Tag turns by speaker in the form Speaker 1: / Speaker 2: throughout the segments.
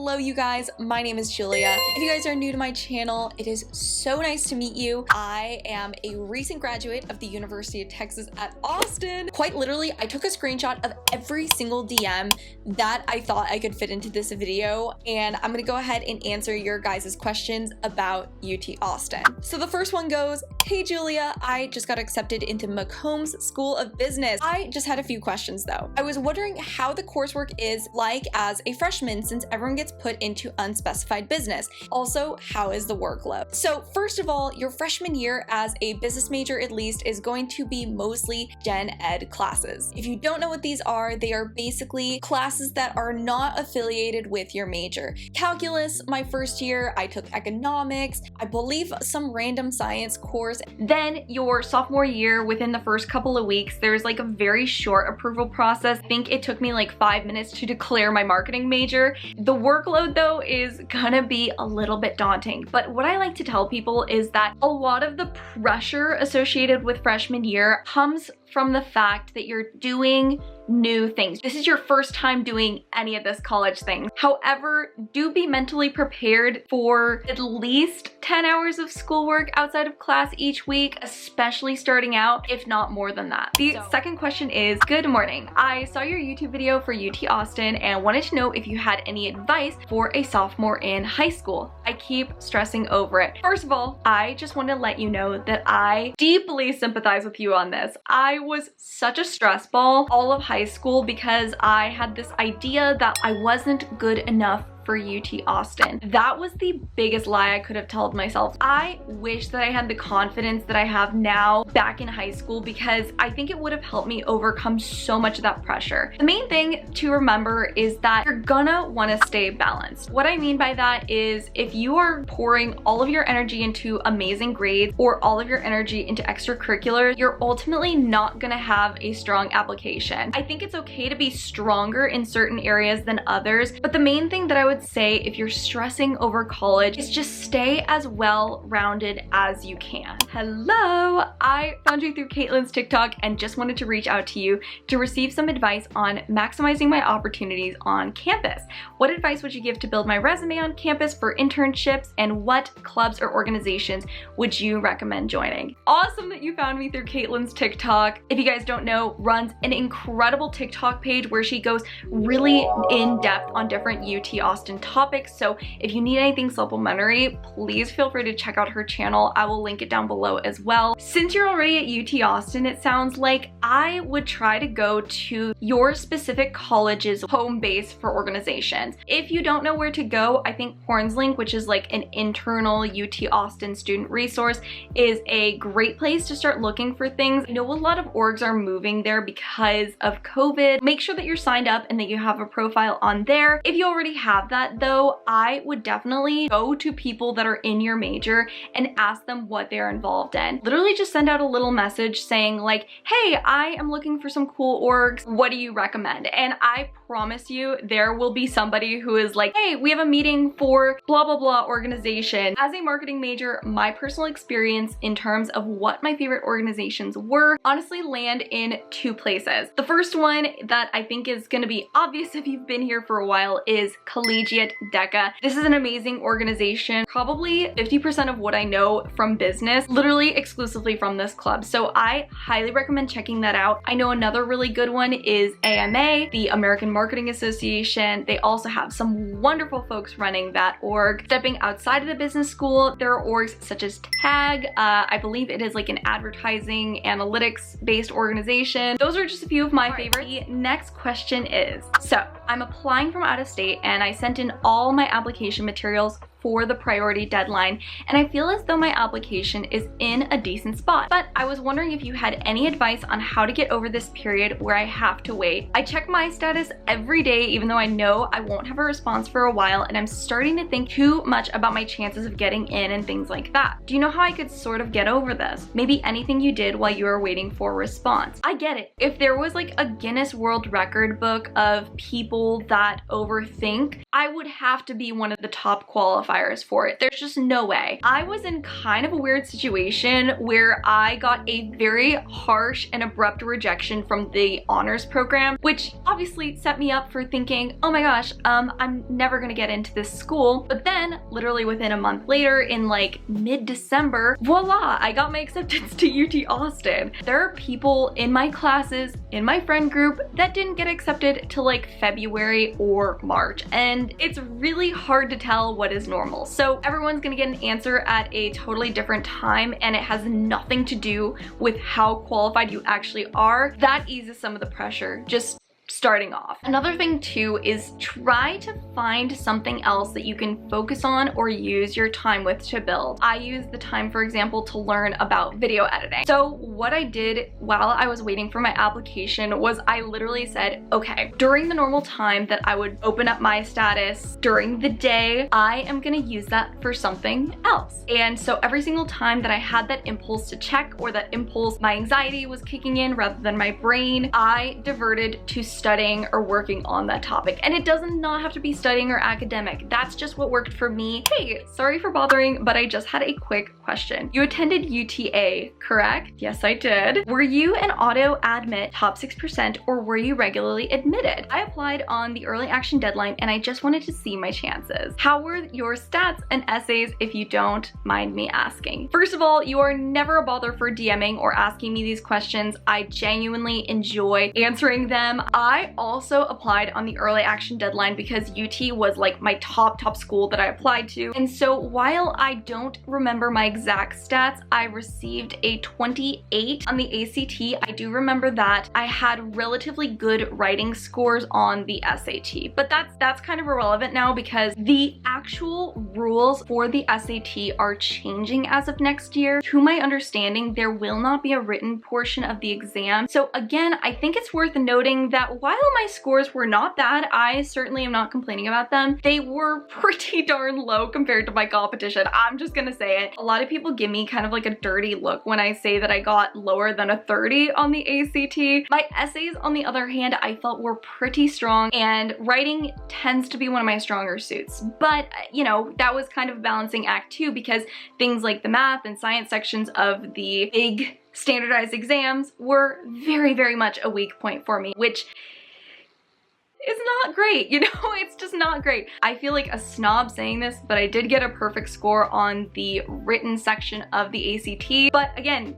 Speaker 1: Hello you guys, my name is Julia. If you guys are new to my channel, it is so nice to meet you. I am a recent graduate of the University of Texas at Austin. Quite literally, I took a screenshot of every single DM that I thought I could fit into this video, and I'm gonna go ahead and answer your guys' questions about UT Austin. So the first one goes, hey Julia, I just got accepted into Macomb's School of Business. I just had a few questions though. I was wondering how the coursework is like as a freshman since everyone gets put into unspecified business. Also, how is the workload? So first of all, your freshman year as a business major at least is going to be mostly gen ed classes. If you don't know what these are, they are basically classes that are not affiliated with your major. Calculus, my first year, I took economics, I believe some random science course. Then your sophomore year, within the first couple of weeks, there's like a very short approval process. I think it took me like 5 minutes to declare my marketing major. The workload though is gonna be a little bit daunting, but what I like to tell people is that a lot of the pressure associated with freshman year comes from the fact that you're doing new things. This is your first time doing any of this college thing. However, do be mentally prepared for at least 10 hours of schoolwork outside of class each week, especially starting out, if not more than that. The second question is, good morning. I saw your YouTube video for UT Austin and wanted to know if you had any advice for a sophomore in high school. I keep stressing over it. First of all, I just want to let you know that I deeply sympathize with you on this. I was such a stress ball all of high school because I had this idea that I wasn't good enough for UT Austin. That was the biggest lie I could have told myself. I wish that I had the confidence that I have now back in high school because I think it would have helped me overcome so much of that pressure. The main thing to remember is that you're gonna want to stay balanced. What I mean by that is if you are pouring all of your energy into amazing grades or all of your energy into extracurriculars, you're ultimately not gonna have a strong application. I think it's okay to be stronger in certain areas than others, but the main thing that I would say if you're stressing over college is just stay as well-rounded as you can. Hello! I found you through Caitlin's TikTok and just wanted to reach out to you to receive some advice on maximizing my opportunities on campus. What advice would you give to build my resume on campus for internships, and what clubs or organizations would you recommend joining? Awesome that you found me through Caitlin's TikTok. If you guys don't know, runs an incredible TikTok page where she goes really in depth on different UT Austin topics. So if you need anything supplementary, please feel free to check out her channel. I will link it down below as well. Since you're already at UT Austin, it sounds like I would try to go to your specific college's home base for organizations. If you don't know where to go, I think HornsLink, which is like an internal UT Austin student resource, is a great place to start looking for things. I know a lot of orgs are moving there because of COVID. Make sure that you're signed up and that you have a profile on there. If you already have that though, I would definitely go to people that are in your major and ask them what they're involved in. Literally just send out a little message saying like, hey, I am looking for some cool orgs. What do you recommend? And I promise you there will be somebody who is like, hey, we have a meeting for blah, blah, blah organization. As a marketing major, my personal experience in terms of what my favorite organizations were honestly land in two places. The first one that I think is going to be obvious if you've been here for a while is Collegiate DECA. This is an amazing organization. Probably 50% of what I know from business, literally exclusively from this club. So I highly recommend checking that out. I know another really good one is AMA, the American Marketing Association. They also have some wonderful folks running that org. Stepping outside of the business school, there are orgs such as TAG. I believe it is like an advertising analytics based organization. Those are just a few of my favorites. The next question is, so I'm applying from out of state and I sent in all my application materials for the priority deadline, and I feel as though my application is in a decent spot. But I was wondering if you had any advice on how to get over this period where I have to wait. I check my status every day, even though I know I won't have a response for a while, and I'm starting to think too much about my chances of getting in and things like that. Do you know how I could sort of get over this? Maybe anything you did while you were waiting for a response. I get it. If there was like a Guinness World Record book of people that overthink, I would have to be one of the top qualifiers for it. There's just no way. I was in kind of a weird situation where I got a very harsh and abrupt rejection from the honors program, which obviously set me up for thinking, oh my gosh, I'm never gonna get into this school. But then literally within a month later, in like mid-December, voila, I got my acceptance to UT Austin. There are people in my classes, in my friend group, that didn't get accepted till like February or March, and it's really hard to tell what is normal. So everyone's gonna get an answer at a totally different time, and it has nothing to do with how qualified you actually are. That eases some of the pressure, just starting off. Another thing too is try to find something else that you can focus on or use your time with to build. I use the time, for example, to learn about video editing. So what I did while I was waiting for my application was I literally said, okay, during the normal time that I would open up my status during the day, I am gonna use that for something else. And so every single time that I had that impulse to check, or that impulse, my anxiety was kicking in rather than my brain, I diverted to studying or working on that topic. And it doesn't not have to be studying or academic. That's just what worked for me. Hey, sorry for bothering, but I just had a quick question. You attended UTA, correct? Yes, I did. Were you an auto admit top 6%, or were you regularly admitted? I applied on the early action deadline, and I just wanted to see my chances. How were your stats and essays, if you don't mind me asking? First of all, you are never a bother for DMing or asking me these questions. I genuinely enjoy answering them. I also applied on the early action deadline because UT was like my top school that I applied to. And so while I don't remember my exact stats, I received a 28 on the ACT. I do remember that. I had relatively good writing scores on the SAT, but that's kind of irrelevant now because the actual rules for the SAT are changing as of next year. To my understanding, there will not be a written portion of the exam. So again, I think it's worth noting that while my scores were not bad, I certainly am not complaining about them. They were pretty darn low compared to my competition. I'm just gonna say it. A lot of people give me kind of like a dirty look when I say that I got lower than a 30 on the ACT. My essays, on the other hand, I felt were pretty strong, and writing tends to be one of my stronger suits. But, you know, that was kind of a balancing act too, because things like the math and science sections of the big standardized exams were very much a weak point for me, which is not great, you know? It's just not great. I feel like a snob saying this, but I did get a perfect score on the written section of the ACT. But again,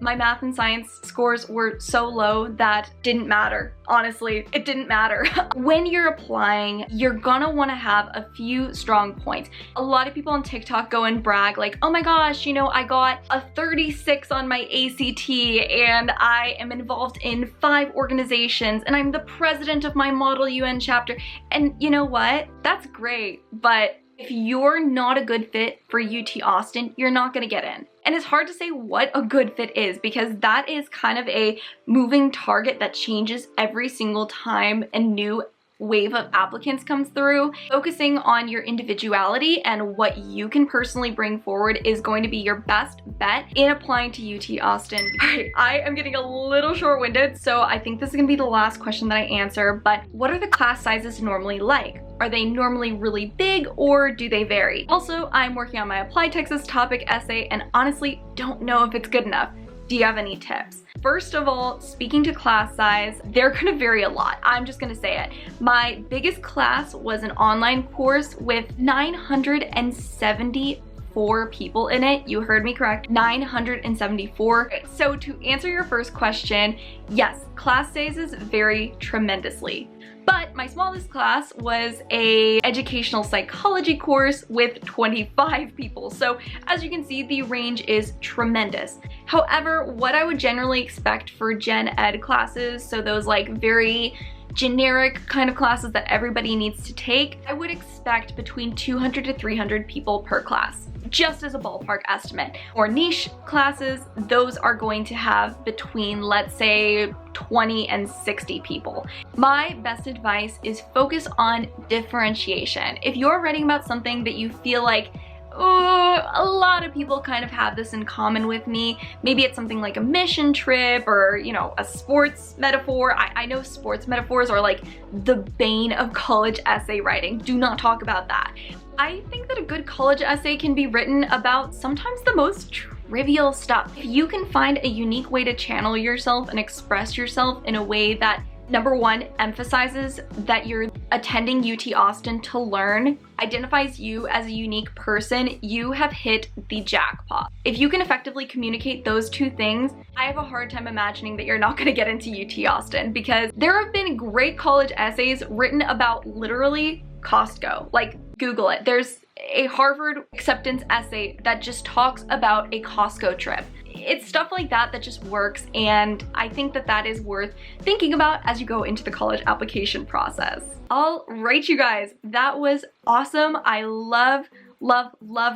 Speaker 1: my math and science scores were so low that didn't matter. Honestly, it didn't matter. When you're applying, you're gonna wanna have a few strong points. A lot of people on TikTok go and brag like, oh my gosh, you know, I got a 36 on my ACT and I am involved in 5 organizations and I'm the president of my model UN chapter. And you know what? That's great, but if you're not a good fit for UT Austin, you're not gonna get in. And it's hard to say what a good fit is because that is kind of a moving target that changes every single time a new wave of applicants comes through. Focusing on your individuality and what you can personally bring forward is going to be your best bet in applying to UT Austin. Alright, I am getting a little short-winded, so I think this is gonna be the last question that I answer, but what are the class sizes normally like? Are they normally really big or do they vary? Also, I'm working on my Applied Texas topic essay and honestly don't know if it's good enough. Do you have any tips? First of all, speaking to class size, they're gonna vary a lot. I'm just gonna say it. My biggest class was an online course with 974 people in it. You heard me correct, 974. So to answer your first question, yes, class sizes vary tremendously. But my smallest class was a educational psychology course with 25 people. So as you can see, the range is tremendous. However, what I would generally expect for gen ed classes, so those like very generic kind of classes that everybody needs to take, I would expect between 200 to 300 people per class, just as a ballpark estimate. Or niche classes, those are going to have between, let's say, 20 and 60 people. My best advice is focus on differentiation. If you're writing about something that you feel like a lot of people kind of have this in common with me. Maybe it's something like a mission trip or, you know, a sports metaphor. I know sports metaphors are like the bane of college essay writing. Do not talk about that. I think that a good college essay can be written about sometimes the most trivial stuff. If you can find a unique way to channel yourself and express yourself in a way that, number one, emphasizes that you're attending UT Austin to learn, identifies you as a unique person, you have hit the jackpot. If you can effectively communicate those two things, I have a hard time imagining that you're not gonna get into UT Austin, because there have been great college essays written about literally Costco. Like, Google it. There's a Harvard acceptance essay that just talks about a Costco trip. It's stuff like that that just works, and I think that that is worth thinking about as you go into the college application process. All right, you guys, that was awesome. I love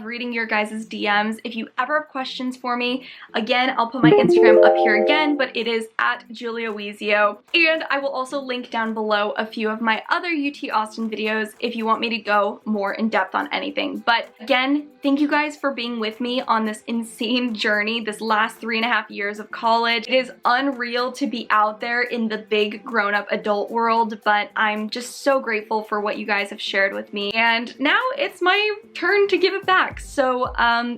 Speaker 1: reading your guys' DMs. If you ever have questions for me, again, I'll put my Instagram up here again, but it is at Wezio. And I will also link down below a few of my other UT Austin videos if you want me to go more in depth on anything. But again, thank you guys for being with me on this insane journey, this last 3.5 years of college. It is unreal to be out there in the big grown-up adult world, but I'm just so grateful for what you guys have shared with me. And now it's my turn to give it back. So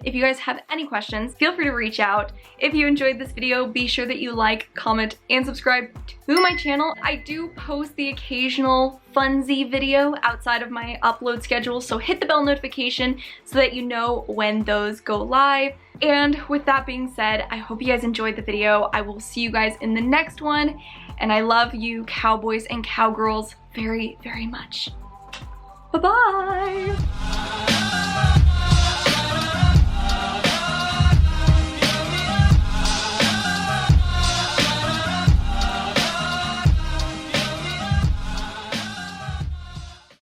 Speaker 1: if you guys have any questions, feel free to reach out. If you enjoyed this video, be sure that you like, comment, and subscribe to my channel. I do post the occasional funsy video outside of my upload schedule, so hit the bell notification so that you know when those go live. And with that being said, I hope you guys enjoyed the video. I will see you guys in the next one, and I love you cowboys and cowgirls very, very much. Bye-bye!